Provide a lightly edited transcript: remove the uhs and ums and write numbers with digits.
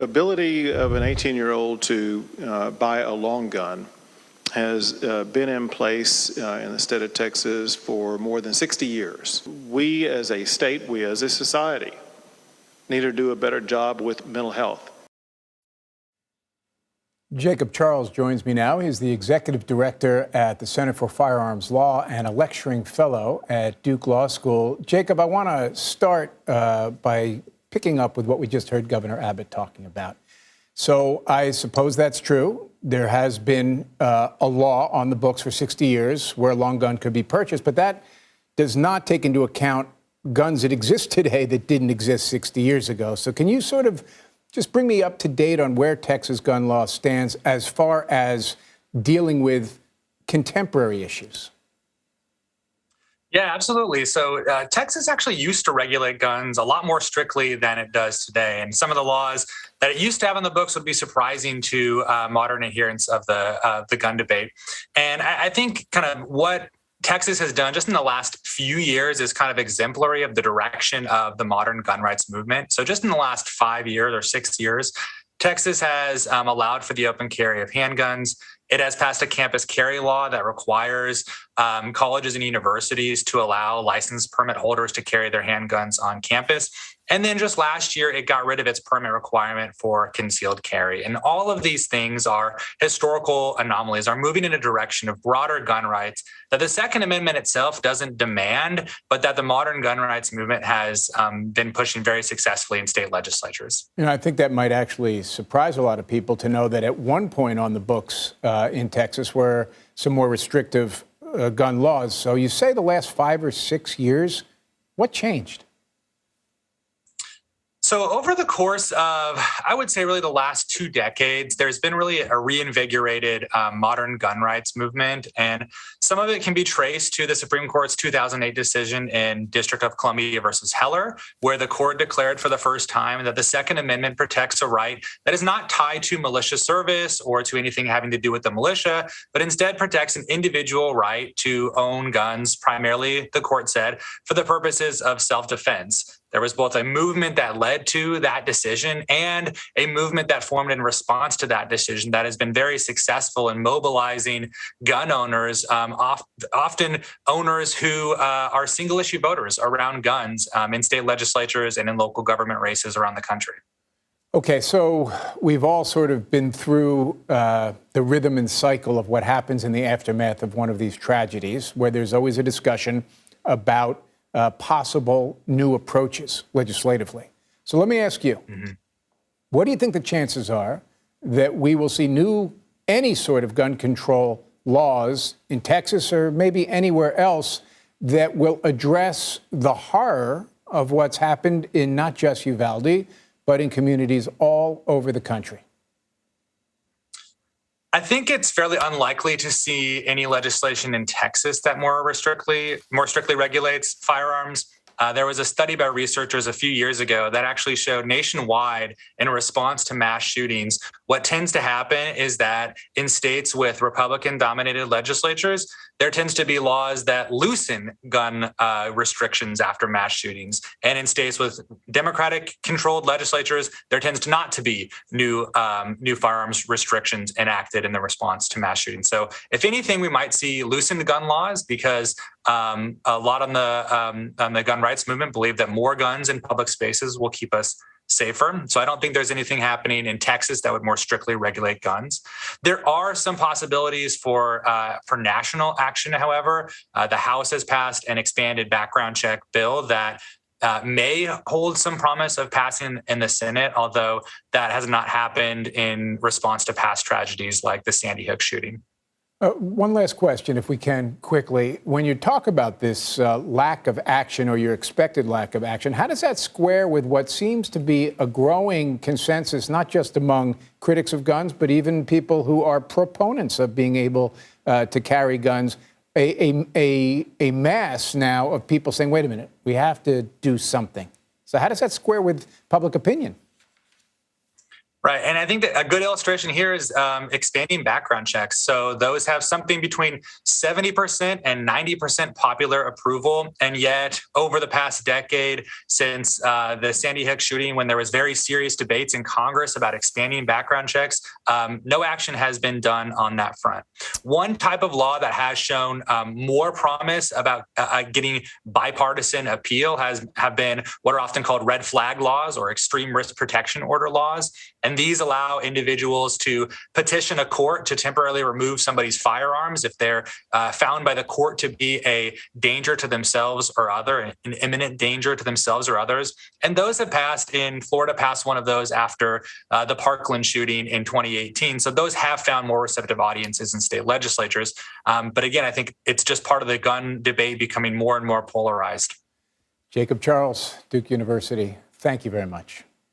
ability of an 18-year-old to buy a long gun has been in place in the state of Texas for more than 60 years. We as a state, we as a society, need to do a better job with mental health. Jacob Charles joins me now. He's the executive director at the Center for Firearms Law and a lecturing fellow at Duke Law School. Jacob, I want to start by picking up with what we just heard Governor Abbott talking about. So I suppose that's true. There has been a law on the books for 60 years where a long gun could be purchased, but that does not take into account guns that exist today that didn't exist 60 years ago. So can you sort of just bring me up to date on where Texas gun law stands as far as dealing with contemporary issues? Yeah, absolutely. So Texas actually used to regulate guns a lot more strictly than it does today. And some of the laws that it used to have on the books would be surprising to modern adherents of the gun debate. And I think kind of what Texas has done just in the last few years is kind of exemplary of the direction of the modern gun rights movement. So just in the last 5 years or 6 years, Texas has allowed for the open carry of handguns. It has passed a campus carry law that requires colleges and universities to allow license permit holders to carry their handguns on campus. And then just last year, it got rid of its permit requirement for concealed carry. And all of these things are historical anomalies, are moving in a direction of broader gun rights that the Second Amendment itself doesn't demand, but that the modern gun rights movement has been pushing very successfully in state legislatures. And I think that might actually surprise a lot of people to know that at one point on the books in Texas were some more restrictive gun laws. So you say the last 5 or 6 years, what changed? So over the course of, I would say really the last 2 decades, there's been really a reinvigorated modern gun rights movement. And some of it can be traced to the Supreme Court's 2008 decision in District of Columbia versus Heller, where the court declared for the first time that the Second Amendment protects a right that is not tied to militia service or to anything having to do with the militia, but instead protects an individual right to own guns, primarily, the court said, for the purposes of self-defense. There was both a movement that led to that decision and a movement that formed in response to that decision that has been very successful in mobilizing gun owners, often owners who are single-issue voters around guns in state legislatures and in local government races around the country. Okay, so we've all sort of been through the rhythm and cycle of what happens in the aftermath of one of these tragedies, where there's always a discussion about possible new approaches legislatively. So let me ask you, what do you think the chances are that we will see any sort of gun control laws in Texas or maybe anywhere else that will address the horror of what's happened in not just Uvalde, but in communities all over the country? I think it's fairly unlikely to see any legislation in Texas that more strictly regulates firearms. There was a study by researchers a few years ago that actually showed nationwide, in response to mass shootings, what tends to happen is that in states with Republican-dominated legislatures, there tends to be laws that loosen gun restrictions after mass shootings. And in states with Democratic-controlled legislatures, there tends to not to be new firearms restrictions enacted in the response to mass shootings. So if anything, we might see loosened gun laws because a lot on the gun rights movement believe that more guns in public spaces will keep us safer. So I don't think there's anything happening in Texas that would more strictly regulate guns. There are some possibilities for national action, however. The House has passed an expanded background check bill that may hold some promise of passing in the Senate, although that has not happened in response to past tragedies like the Sandy Hook shooting. One last question, if we can, quickly. When you talk about this lack of action or your expected lack of action, how does that square with what seems to be a growing consensus, not just among critics of guns, but even people who are proponents of being able to carry guns? A mass now of people saying, wait a minute, we have to do something. So how does that square with public opinion? Right. And I think that a good illustration here is expanding background checks. So those have something between 70% and 90% popular approval. And yet over the past decade, since the Sandy Hook shooting, when there was very serious debates in Congress about expanding background checks, no action has been done on that front. One type of law that has shown more promise about getting bipartisan appeal have been what are often called red flag laws or extreme risk protection order laws. And these allow individuals to petition a court to temporarily remove somebody's firearms if they're found by the court to be a danger to themselves or an imminent danger to themselves or others. And those have passed. In Florida passed one of those after the Parkland shooting in 2018. So those have found more receptive audiences in state legislatures. But again, I think it's just part of the gun debate becoming more and more polarized. Jacob Charles, Duke University, thank you very much.